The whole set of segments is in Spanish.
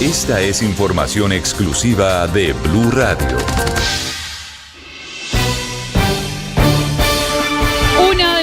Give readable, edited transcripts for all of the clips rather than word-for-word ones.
Esta es información exclusiva de Blue Radio.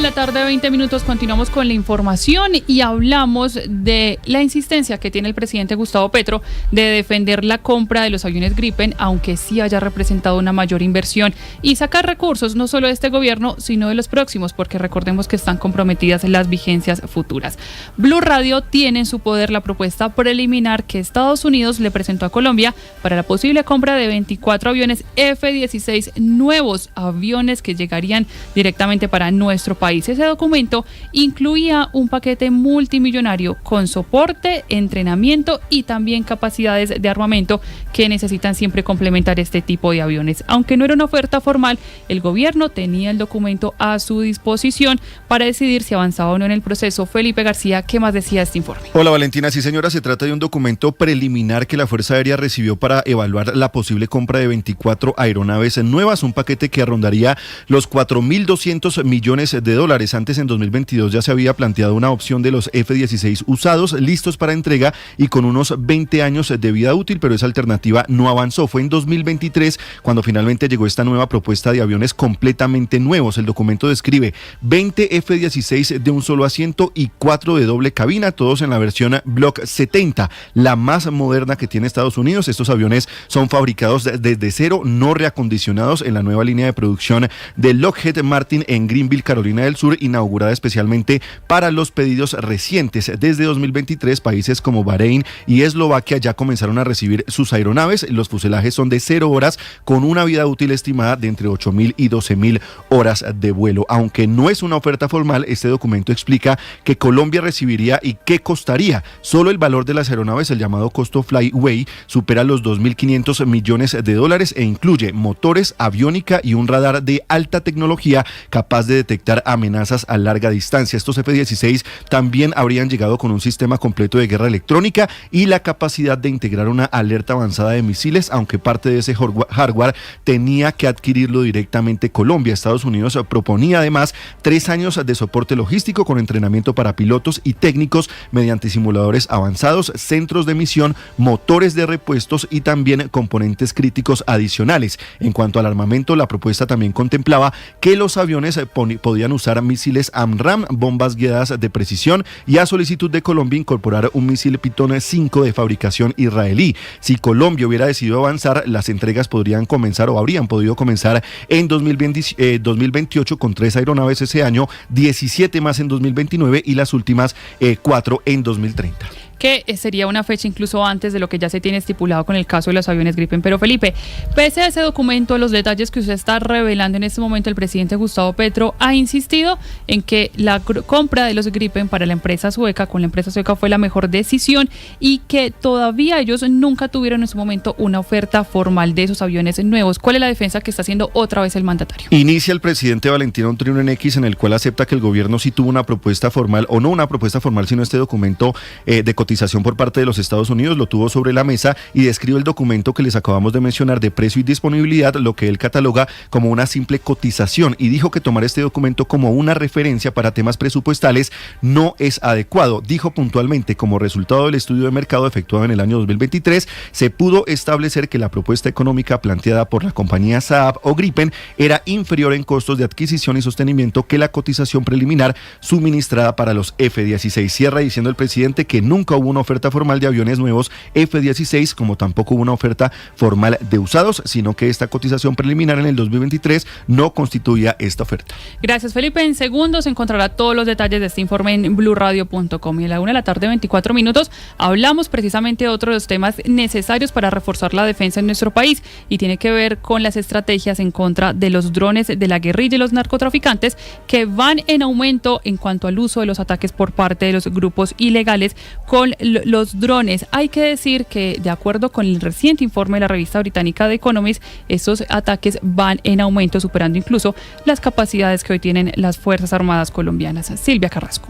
1:20 continuamos con la información y hablamos de la insistencia que tiene el presidente Gustavo Petro de defender la compra de los aviones Gripen, aunque sí haya representado una mayor inversión y sacar recursos no solo de este gobierno, sino de los próximos, porque recordemos que están comprometidas las vigencias futuras. Blue Radio tiene en su poder la propuesta preliminar que Estados Unidos le presentó a Colombia para la posible compra de 24 aviones F-16 nuevos, aviones que llegarían directamente para nuestro país. Ese documento incluía un paquete multimillonario con soporte, entrenamiento y también capacidades de armamento que necesitan siempre complementar este tipo de aviones. Aunque no era una oferta formal, el gobierno tenía el documento a su disposición para decidir si avanzaba o no en el proceso. Felipe García, ¿qué más decía este informe? Hola Valentina, sí señora, se trata de un documento preliminar que la Fuerza Aérea recibió para evaluar la posible compra de 24 aeronaves nuevas, un paquete que rondaría los 4.200 millones de dólares. Antes, en 2022, ya se había planteado una opción de los F-16 usados, listos para entrega y con unos 20 años de vida útil, pero esa alternativa no avanzó. Fue en 2023 cuando finalmente llegó esta nueva propuesta de aviones completamente nuevos. El documento describe 20 F-16 de un solo asiento y 4 de doble cabina, todos en la versión Block 70, la más moderna que tiene Estados Unidos. Estos aviones son fabricados desde cero, no reacondicionados, en la nueva línea de producción de Lockheed Martin en Greenville, Carolina del Sur, inaugurada especialmente para los pedidos recientes. Desde 2023, países como Bahrein y Eslovaquia ya comenzaron a recibir sus aeronaves. Los fuselajes son de 0 horas con una vida útil estimada de entre 8.000 y 12.000 horas de vuelo. Aunque no es una oferta formal, este documento explica que Colombia recibiría y qué costaría. Solo el valor de las aeronaves, el llamado costo Flyway, supera los 2.500 millones de dólares e incluye motores, aviónica y un radar de alta tecnología capaz de detectar amenazas a larga distancia. Estos F-16 también habrían llegado con un sistema completo de guerra electrónica y la capacidad de integrar una alerta avanzada de misiles, aunque parte de ese hardware tenía que adquirirlo directamente Colombia. Estados Unidos proponía además 3 años de soporte logístico con entrenamiento para pilotos y técnicos mediante simuladores avanzados, centros de misión, motores de repuestos y también componentes críticos adicionales. En cuanto al armamento, la propuesta también contemplaba que los aviones podían usar misiles AMRAAM, bombas guiadas de precisión, y a solicitud de Colombia incorporar un misil Python 5 de fabricación israelí. Si Colombia hubiera decidido avanzar, las entregas podrían comenzar o habrían podido comenzar en 2028 con 3 aeronaves ese año, 17 más en 2029 y las últimas 4 en 2030. Que sería una fecha incluso antes de lo que ya se tiene estipulado con el caso de los aviones Gripen. Pero Felipe, pese a ese documento, los detalles que usted está revelando en este momento, el presidente Gustavo Petro ha insistido en que la compra de los Gripen para la empresa sueca, con la empresa sueca, fue la mejor decisión y que todavía ellos nunca tuvieron en su momento una oferta formal de esos aviones nuevos. ¿Cuál es la defensa que está haciendo otra vez el mandatario? Inicia el presidente Valentina un trino en X en el cual acepta que el gobierno sí tuvo una propuesta formal, o no una propuesta formal, sino este documento de cotización por parte de los Estados Unidos, lo tuvo sobre la mesa y describe el documento que les acabamos de mencionar de precio y disponibilidad, lo que él cataloga como una simple cotización, y dijo que tomar este documento como una referencia para temas presupuestales no es adecuado. Dijo puntualmente: como resultado del estudio de mercado efectuado en el año 2023, se pudo establecer que la propuesta económica planteada por la compañía Saab o Gripen era inferior en costos de adquisición y sostenimiento que la cotización preliminar suministrada para los F-16. Cierra diciendo el presidente que nunca hubo una oferta formal de aviones nuevos F-16, como tampoco hubo una oferta formal de usados, sino que esta cotización preliminar en el 2023 no constituía esta oferta. Gracias, Felipe. En segundos encontrará todos los detalles de este informe en bluradio.com. Y a la 1:24 hablamos precisamente de otro de los temas necesarios para reforzar la defensa en nuestro país, y tiene que ver con las estrategias en contra de los drones de la guerrilla y los narcotraficantes, que van en aumento en cuanto al uso de los ataques por parte de los grupos ilegales con los drones. Hay que decir que, de acuerdo con el reciente informe de la revista británica The Economist, estos ataques van en aumento, superando incluso las capacidades que hoy tienen las Fuerzas Armadas colombianas. Silvia Carrasco.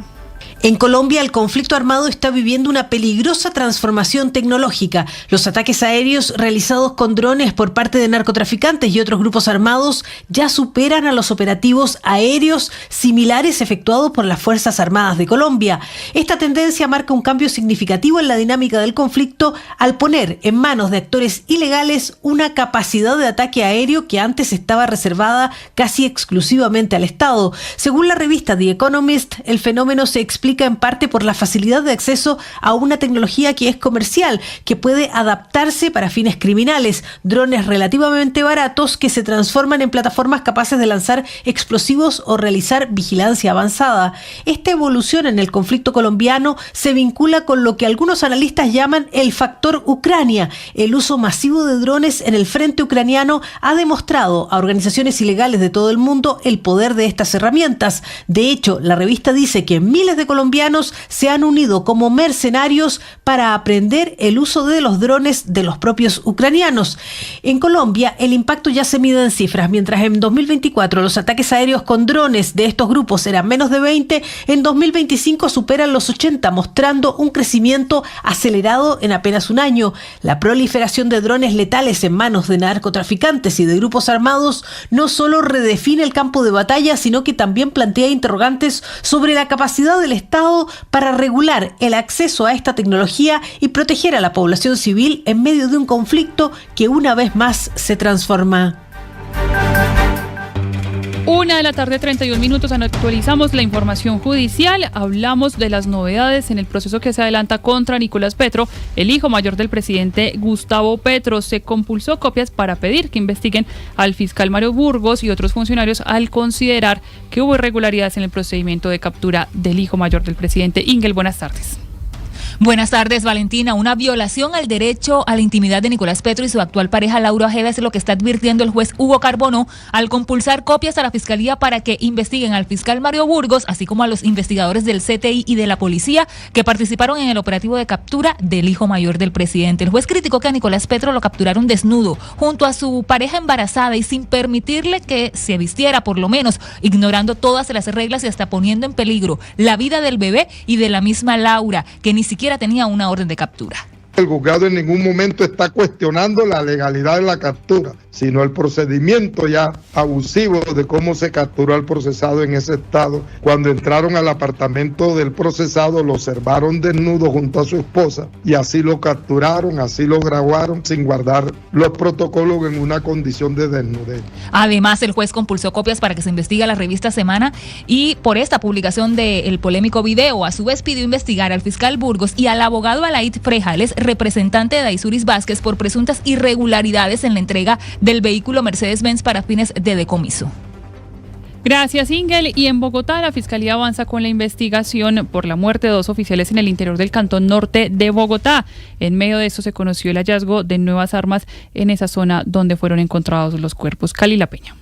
En Colombia, el conflicto armado está viviendo una peligrosa transformación tecnológica. Los ataques aéreos realizados con drones por parte de narcotraficantes y otros grupos armados ya superan a los operativos aéreos similares efectuados por las Fuerzas Armadas de Colombia. Esta tendencia marca un cambio significativo en la dinámica del conflicto al poner en manos de actores ilegales una capacidad de ataque aéreo que antes estaba reservada casi exclusivamente al Estado. Según la revista The Economist, el fenómeno se explica en parte por la facilidad de acceso a una tecnología que es comercial, que puede adaptarse para fines criminales, drones relativamente baratos que se transforman en plataformas capaces de lanzar explosivos o realizar vigilancia avanzada. Esta evolución en el conflicto colombiano se vincula con lo que algunos analistas llaman el factor Ucrania. El uso masivo de drones en el frente ucraniano ha demostrado a organizaciones ilegales de todo el mundo el poder de estas herramientas. De hecho, la revista dice que miles de colombianos se han unido como mercenarios para aprender el uso de los drones de los propios ucranianos. En Colombia, el impacto ya se mide en cifras. Mientras en 2024 los ataques aéreos con drones de estos grupos eran menos de 20, en 2025 superan los 80, mostrando un crecimiento acelerado en apenas un año. La proliferación de drones letales en manos de narcotraficantes y de grupos armados no solo redefine el campo de batalla, sino que también plantea interrogantes sobre la capacidad del Estado para regular el acceso a esta tecnología y proteger a la población civil en medio de un conflicto que una vez más se transforma. 1:31 p.m. Actualizamos la información judicial. Hablamos de las novedades en el proceso que se adelanta contra Nicolás Petro, el hijo mayor del presidente Gustavo Petro. Se compulsó copias para pedir que investiguen al fiscal Mario Burgos y otros funcionarios al considerar que hubo irregularidades en el procedimiento de captura del hijo mayor del presidente. Ingel, buenas tardes. Buenas tardes, Valentina. Una violación al derecho a la intimidad de Nicolás Petro y su actual pareja Laura Ojeda es lo que está advirtiendo el juez Hugo Carbonó al compulsar copias a la Fiscalía para que investiguen al fiscal Mario Burgos, así como a los investigadores del CTI y de la policía que participaron en el operativo de captura del hijo mayor del presidente. El juez criticó que a Nicolás Petro lo capturaron desnudo, junto a su pareja embarazada y sin permitirle que se vistiera, por lo menos, ignorando todas las reglas y hasta poniendo en peligro la vida del bebé y de la misma Laura, que ni siquiera tenía una orden de captura. El juzgado en ningún momento está cuestionando la legalidad de la captura, sino el procedimiento ya abusivo de cómo se capturó al procesado en ese estado. Cuando entraron al apartamento del procesado, lo observaron desnudo junto a su esposa y así lo capturaron, así lo grabaron sin guardar los protocolos en una condición de desnudez. Además, el juez compulsó copias para que se investigue la revista Semana y por esta publicación del polémico video, a su vez pidió investigar al fiscal Burgos y al abogado Alaid Frejales, representante de Daisuris Vázquez, por presuntas irregularidades en la entrega del vehículo Mercedes-Benz para fines de decomiso. Gracias, Ingel. Y en Bogotá, la Fiscalía avanza con la investigación por la muerte de 2 oficiales en el interior del Cantón Norte de Bogotá. En medio de esto se conoció el hallazgo de nuevas armas en esa zona donde fueron encontrados los cuerpos. Calila Peña.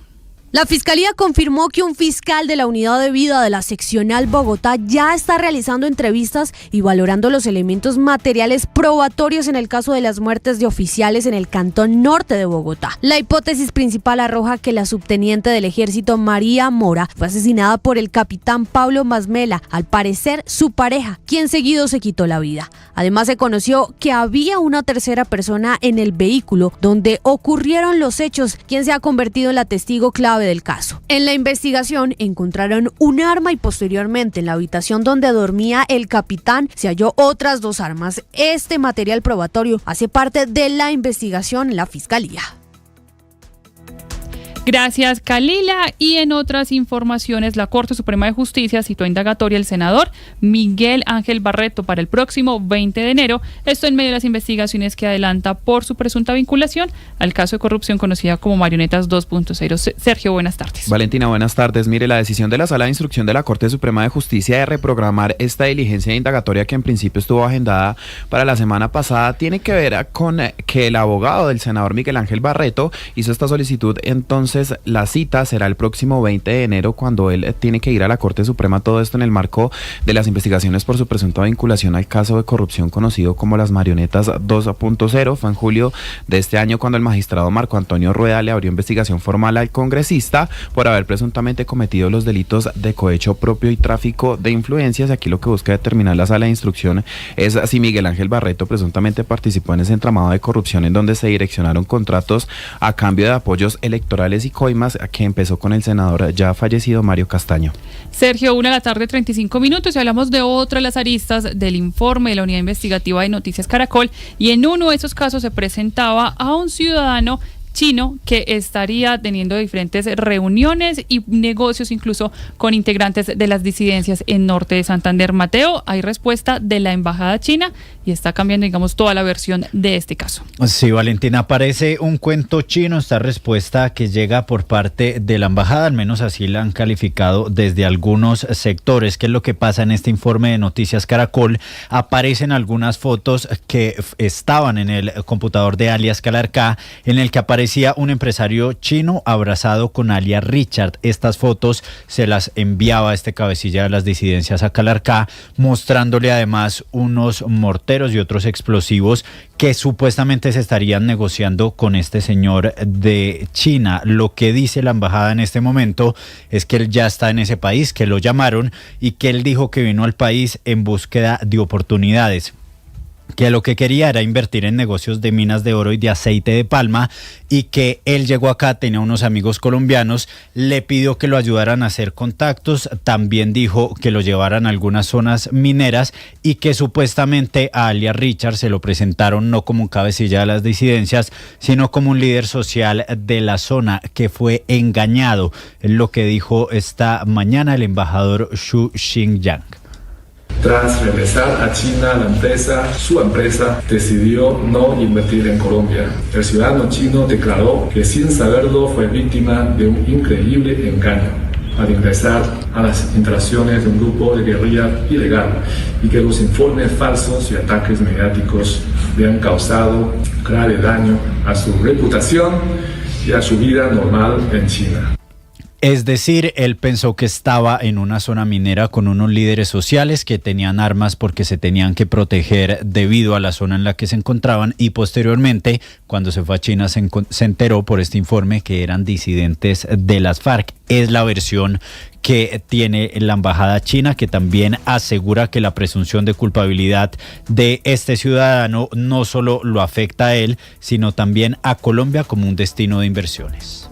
La Fiscalía confirmó que un fiscal de la Unidad de Vida de la Seccional Bogotá ya está realizando entrevistas y valorando los elementos materiales probatorios en el caso de las muertes de oficiales en el Cantón Norte de Bogotá. La hipótesis principal arroja que la subteniente del Ejército María Mora fue asesinada por el capitán Pablo Masmela, al parecer su pareja, quien seguido se quitó la vida. Además, se conoció que había una tercera persona en el vehículo donde ocurrieron los hechos, quien se ha convertido en la testigo clave del caso. En la investigación encontraron un arma y posteriormente en la habitación donde dormía el capitán se halló otras 2 armas. Este material probatorio hace parte de la investigación en la Fiscalía. Gracias, Calila. Y en otras informaciones, la Corte Suprema de Justicia citó a indagatoria al senador Miguel Ángel Barreto para el próximo 20 de enero. Esto en medio de las investigaciones que adelanta por su presunta vinculación al caso de corrupción conocida como Marionetas 2.0. Sergio, buenas tardes. Valentina, buenas tardes. Mire, la decisión de la Sala de Instrucción de la Corte Suprema de Justicia de reprogramar esta diligencia indagatoria que en principio estuvo agendada para la semana pasada tiene que ver con que el abogado del senador Miguel Ángel Barreto hizo esta solicitud entonces entonces la cita será el próximo 20 de enero cuando él tiene que ir a la Corte Suprema, todo esto en el marco de las investigaciones por su presunta vinculación al caso de corrupción conocido como las Marionetas 2.0. Fue en julio de este año cuando el magistrado Marco Antonio Rueda le abrió investigación formal al congresista por haber presuntamente cometido los delitos de cohecho propio y tráfico de influencias. Aquí lo que busca determinar la sala de instrucción es si Miguel Ángel Barreto presuntamente participó en ese entramado de corrupción en donde se direccionaron contratos a cambio de apoyos electorales y coimas, que empezó con el senador ya fallecido Mario Castaño. Sergio, 1:35 p.m. y hablamos de otra de las aristas del informe de la Unidad Investigativa de Noticias Caracol, y en uno de esos casos se presentaba a un ciudadano chino que estaría teniendo diferentes reuniones y negocios incluso con integrantes de las disidencias en Norte de Santander. Mateo, hay respuesta de la embajada china y está cambiando, digamos, toda la versión de este caso. Sí, Valentina, parece un cuento chino esta respuesta que llega por parte de la embajada, al menos así la han calificado desde algunos sectores. ¿Qué es lo que pasa en este informe de Noticias Caracol? Aparecen algunas fotos que estaban en el computador de alias Calarcá, en el que aparecía un empresario chino abrazado con alias Richard. Estas fotos se las enviaba este cabecilla de las disidencias a Calarcá, mostrándole además unos morteros y otros explosivos que supuestamente se estarían negociando con este señor de China. Lo que dice la embajada en este momento es que él ya está en ese país, que lo llamaron y que él dijo que vino al país en búsqueda de oportunidades, que lo que quería era invertir en negocios de minas de oro y de aceite de palma, y que él llegó acá, tenía unos amigos colombianos, le pidió que lo ayudaran a hacer contactos, también dijo que lo llevaran a algunas zonas mineras y que supuestamente a alias Richard se lo presentaron no como un cabecilla de las disidencias, sino como un líder social de la zona, que fue engañado. Es lo que dijo esta mañana el embajador Xu Xinjiang. Tras regresar a China, su empresa decidió no invertir en Colombia. El ciudadano chino declaró que sin saberlo fue víctima de un increíble engaño al ingresar a las instalaciones de un grupo de guerrilla ilegal, y que los informes falsos y ataques mediáticos le han causado grave daño a su reputación y a su vida normal en China. Es decir, él pensó que estaba en una zona minera con unos líderes sociales que tenían armas porque se tenían que proteger debido a la zona en la que se encontraban, y posteriormente, cuando se fue a China, se enteró por este informe que eran disidentes de las FARC. Es la versión que tiene la embajada china, que también asegura que la presunción de culpabilidad de este ciudadano no solo lo afecta a él, sino también a Colombia como un destino de inversiones.